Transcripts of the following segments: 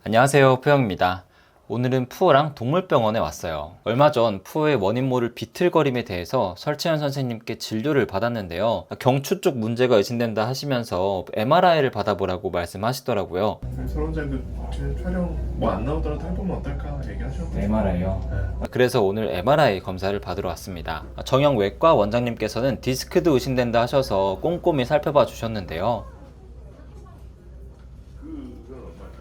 안녕하세요, 푸영입니다. 오늘은 푸어랑 동물병원에 왔어요. 얼마 전 푸어의 원인 모를 비틀거림에 대해서 설채연 선생님께 진료를 받았는데요. 경추 쪽 문제가 의심된다 하시면서 MRI를 받아보라고 말씀하시더라고요. 서원장님 촬영 뭐 안 나오더라도 해보면 어떨까 얘기하셨고. MRI요? 그래서 오늘 MRI 검사를 받으러 왔습니다. 정형 외과 원장님께서는 디스크도 의심된다 하셔서 꼼꼼히 살펴봐 주셨는데요.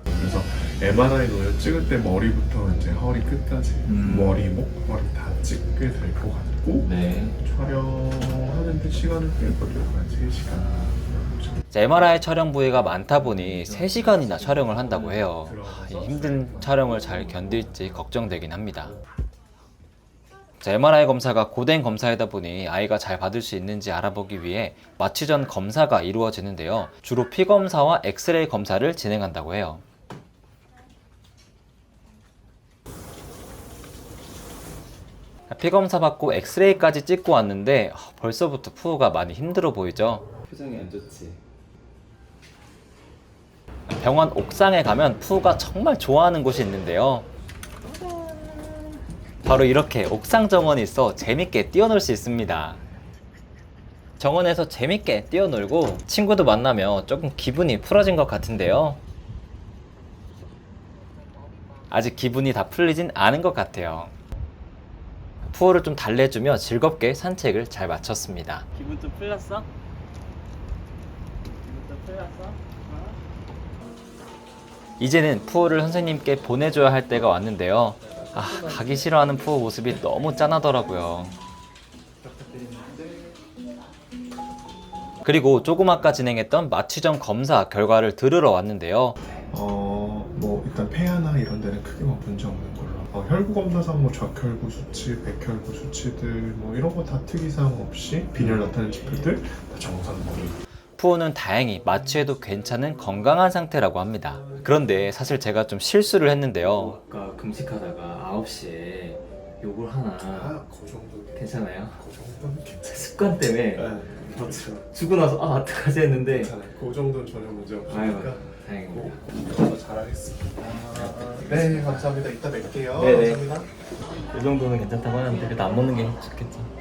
그래서 MRI 노래 찍을 때 머리부터 이제 허리 끝까지 머리, 목, 머리 다 찍게 될 것 같고 네. 촬영하는데 시간을 꽤 걸려요. 한 3시간. MRI 촬영 부위가 많다 보니 3시간이나 촬영을 한다고 해요. 이 힘든 촬영을 잘 견딜지 걱정되긴 합니다. MRI 검사가 고된 검사이다 보니 아이가 잘 받을 수 있는지 알아보기 위해 마취 전 검사가 이루어지는데요. 주로 피 검사와 엑스레이 검사를 진행한다고 해요. 피 검사 받고 엑스레이까지 찍고 왔는데 벌써부터 푸우가 많이 힘들어 보이죠? 표정이 안 좋지. 병원 옥상에 가면 푸우가 정말 좋아하는 곳이 있는데요. 바로 이렇게 옥상 정원이 있어 재밌게 뛰어놀 수 있습니다. 정원에서 재밌게 뛰어놀고 친구도 만나며 조금 기분이 풀어진 것 같은데요. 아직 기분이 다 풀리진 않은 것 같아요. 푸어를 좀 달래주며 즐겁게 산책을 잘 마쳤습니다. 기분 좀 풀렸어? 기분 좀 풀렸어? 이제는 푸어를 선생님께 보내줘야 할 때가 왔는데요. 가기 싫어하는 푸어 모습이 너무 짠하더라고요. 그리고 조금 아까 진행했던 마취 전 검사 결과를 들으러 왔는데요. 뭐 일단 폐하나 이런 데는 크게 뭐 문제 없는 걸로. 혈구 검사상 뭐 좌혈구 수치, 백혈구 수치들 뭐 이런 거 다 특이사항 없이 빈혈 나타나는 지표들 다 정상적인. 푸어는 다행히 마취해도 괜찮은 건강한 상태라고 합니다. 그런데 사실 제가 좀 실수를 했는데요. 아까 금식하다가 9시에 욕을 하나 그 정도. 괜찮아요? 그 정도는 괜찮아요. 습관 때문에 그렇죠. 주고 나서 어떡하지 했는데 괜찮아요. 그 정도는 전혀 문제 아유 없으니까. 다행입니다. 더 잘하겠습니다. 네, 감사합니다. 이따 뵐게요. 네네. 감사합니다. 이 정도는 괜찮다고 하는데 그래도 안 먹는 게 좋겠죠.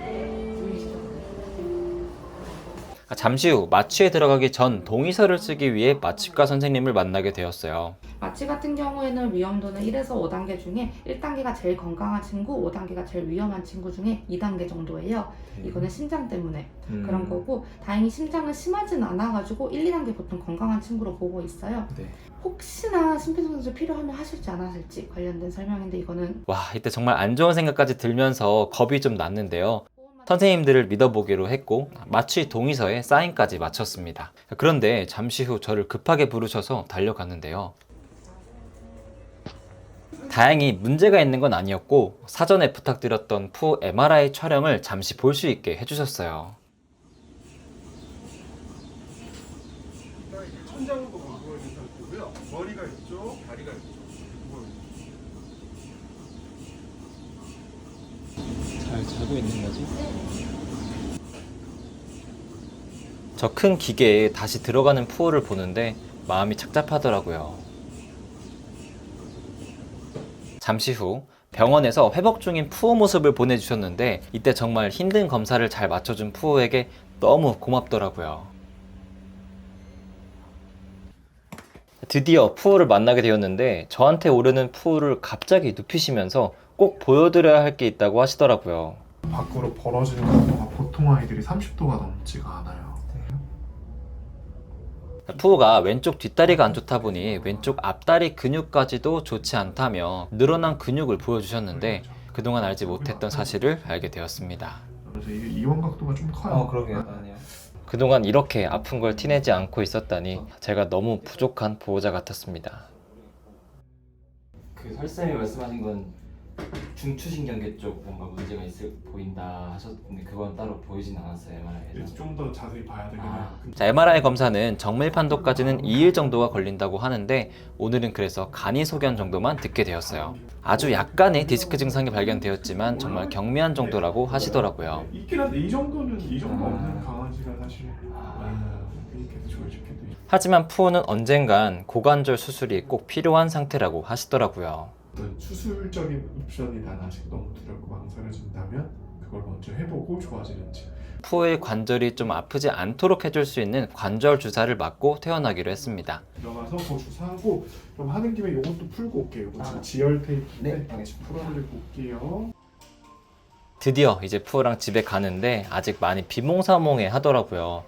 잠시 후 마취에 들어가기 전 동의서를 쓰기 위해 마취과 선생님을 만나게 되었어요. 마취 같은 경우에는 위험도는 1에서 5단계 중에 1단계가 제일 건강한 친구, 5단계가 제일 위험한 친구 중에 2단계 정도예요. 이거는 심장 때문에 그런 거고, 다행히 심장은 심하진 않아가지고 1, 2단계 보통 건강한 친구로 보고 있어요. 네. 혹시나 심폐소생술 필요하면 하실지 안 하실지 관련된 설명인데, 이거는 이때 정말 안 좋은 생각까지 들면서 겁이 좀 났는데요. 선생님들을 믿어보기로 했고 마취 동의서에 사인까지 마쳤습니다. 그런데 잠시 후 저를 급하게 부르셔서 달려갔는데요. 다행히 문제가 있는 건 아니었고 사전에 부탁드렸던 푸 MRI 촬영을 잠시 볼 수 있게 해주셨어요. 천장도 누워 있는 상태고요. 머리가 있죠, 다리가 있죠. 잘 자고 있는 거지? 저 큰 기계에 다시 들어가는 푸어를 보는데 마음이 착잡하더라고요. 잠시 후 병원에서 회복 중인 푸어 모습을 보내주셨는데 이때 정말 힘든 검사를 잘 맞춰준 푸어에게 너무 고맙더라고요. 드디어 푸어를 만나게 되었는데 저한테 오르는 푸어를 갑자기 눕히시면서 꼭 보여드려야 할 게 있다고 하시더라고요. 밖으로 벌어지는 각도가 보통 아이들이 30도가 넘지가 않아요. 푸어가 왼쪽 뒷다리가 안 좋다 보니 왼쪽 앞다리 근육까지도 좋지 않다며 늘어난 근육을 보여주셨는데 그동안 알지 못했던 사실을 알게 되었습니다. 그래서 이게 이완 각도가 좀 커요. 그러게요. 아니요. 그동안 이렇게 아픈 걸 티내지 않고 있었다니 제가 너무 부족한 보호자 같았습니다. 그 설쌤이 말씀하신 건 중추신경계 쪽 뭔가 문제가 있을 보인다 하셨는데 그건 따로 보이진 않았어요, MRI에서. 좀 더 자세히 봐야 되겠네요. MRI 검사는 정밀 판도까지는 2일 정도가 걸린다고 하는데 오늘은 그래서 간이 소견 정도만 듣게 되었어요. 아주 약간의 디스크 증상이 발견되었지만 정말 경미한 정도라고 하시더라고요. 있긴 한데 이 정도 없는 강아지가 사실 이렇게 좋아지기도 해요. 하지만 푸우는 언젠간 고관절 수술이 꼭 필요한 상태라고 하시더라고요. 어떤 수술적인 옵션이 난 아직 너무 두렵고 망설여진다면 그걸 먼저 해보고 좋아지는지. 푸우의 관절이 좀 아프지 않도록 해줄 수 있는 관절 주사를 맞고 퇴원하기로 했습니다. 들어가서 그 주사하고 그럼 하는 김에 요것도 풀고 올게요. 이거 지금 지혈 테이프인데 풀어드리고 올게요. 드디어 이제 푸우랑 집에 가는데 아직 많이 비몽사몽해 하더라고요.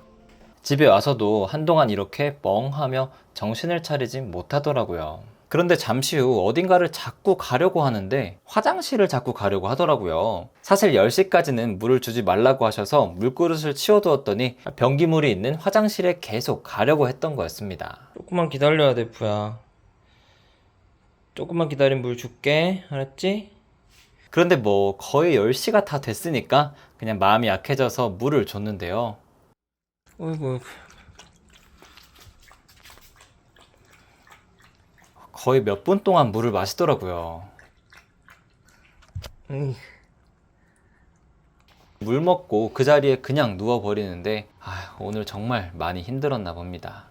집에 와서도 한동안 이렇게 멍하며 정신을 차리지 못하더라고요. 그런데 잠시 후 어딘가를 자꾸 가려고 하는데 화장실을 자꾸 가려고 하더라고요. 사실 10시까지는 물을 주지 말라고 하셔서 물그릇을 치워두었더니 변기물이 있는 화장실에 계속 가려고 했던 거였습니다. 조금만 기다려야 돼, 푸야. 조금만 기다리면 물 줄게. 알았지? 그런데 뭐 거의 10시가 다 됐으니까 그냥 마음이 약해져서 물을 줬는데요. 어이구. 거의 몇 분 동안 물을 마시더라고요. 물 먹고 그 자리에 그냥 누워버리는데 오늘 정말 많이 힘들었나 봅니다.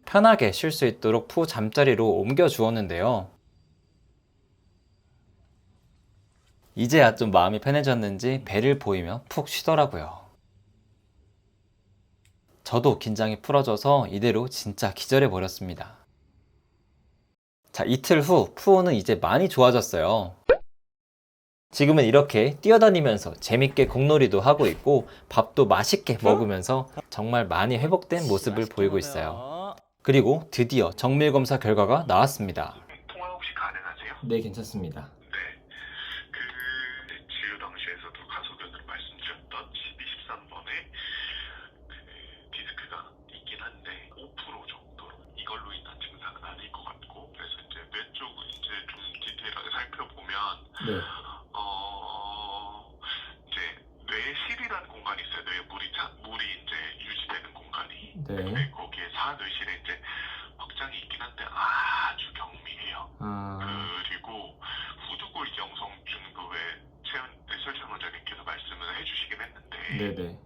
편하게 쉴 수 있도록 푸 잠자리로 옮겨 주었는데요. 이제야 좀 마음이 편해졌는지 배를 보이며 푹 쉬더라고요. 저도 긴장이 풀어져서 이대로 진짜 기절해 버렸습니다. 자, 이틀 후 푸우는 이제 많이 좋아졌어요. 지금은 이렇게 뛰어다니면서 재밌게 공놀이도 하고 있고 밥도 맛있게 먹으면서 정말 많이 회복된 모습을 보이고 있어요. 그리고 드디어 정밀 검사 결과가 나왔습니다. 통화 혹시 가능하세요? 네, 괜찮습니다. 치료 당시에서도 가소견으로 말씀드렸던 12, 13번에 디스크가 있긴 한데 5% 정도로 이걸로 인한 증상은 아닐 것 같고 그래서 이제 뇌 쪽을 이제 좀 디테일하게 살펴보면 네. 이제 뇌실이라는 공간이 있어요. 뇌에 물이 이제 유지되는 공간이. 네. 거기에 사뇌실에 이제 확장이 있긴 한데 아주 경미해요. 그리고 후두골경성균 그외 설찬 원장님께서 말씀을 해주시긴 했는데 네네.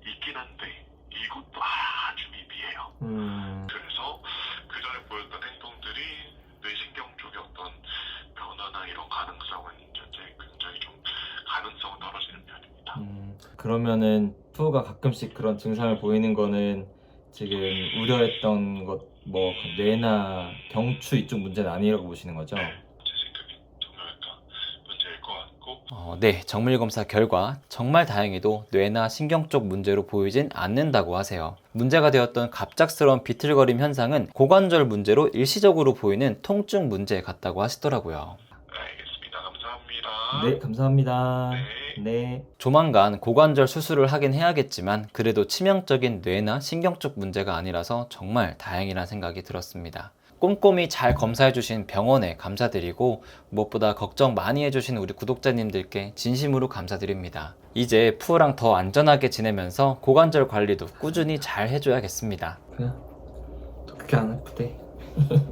있긴 한데 이것도 아주 미비해요. 그래서 그 전에 보였던 행동들이 뇌신경 쪽의 어떤 변화나 이런 가능성은 현재 굉장히 좀 가능성은 떨어지는 편입니다. 그러면은 푸우가 가끔씩 그런 증상을 보이는 거는 지금 우려했던 것, 뭐 뇌나 경추 이쪽 문제는 아니라고 보시는 거죠? 제 생각에 정말까 문제일 것 같고 네, 정밀검사 결과 정말 다행히도 뇌나 신경 쪽 문제로 보이진 않는다고 하세요. 문제가 되었던 갑작스러운 비틀거림 현상은 고관절 문제로 일시적으로 보이는 통증 문제 같다고 하시더라고요. 알겠습니다. 감사합니다. 네, 감사합니다. 네. 네. 조만간 고관절 수술을 하긴 해야겠지만 그래도 치명적인 뇌나 신경 쪽 문제가 아니라서 정말 다행이라는 생각이 들었습니다. 꼼꼼히 잘 검사해주신 병원에 감사드리고 무엇보다 걱정 많이 해주신 우리 구독자님들께 진심으로 감사드립니다. 이제 푸우랑 더 안전하게 지내면서 고관절 관리도 꾸준히 잘 해줘야겠습니다. 그냥 또 그렇게 안 아프대.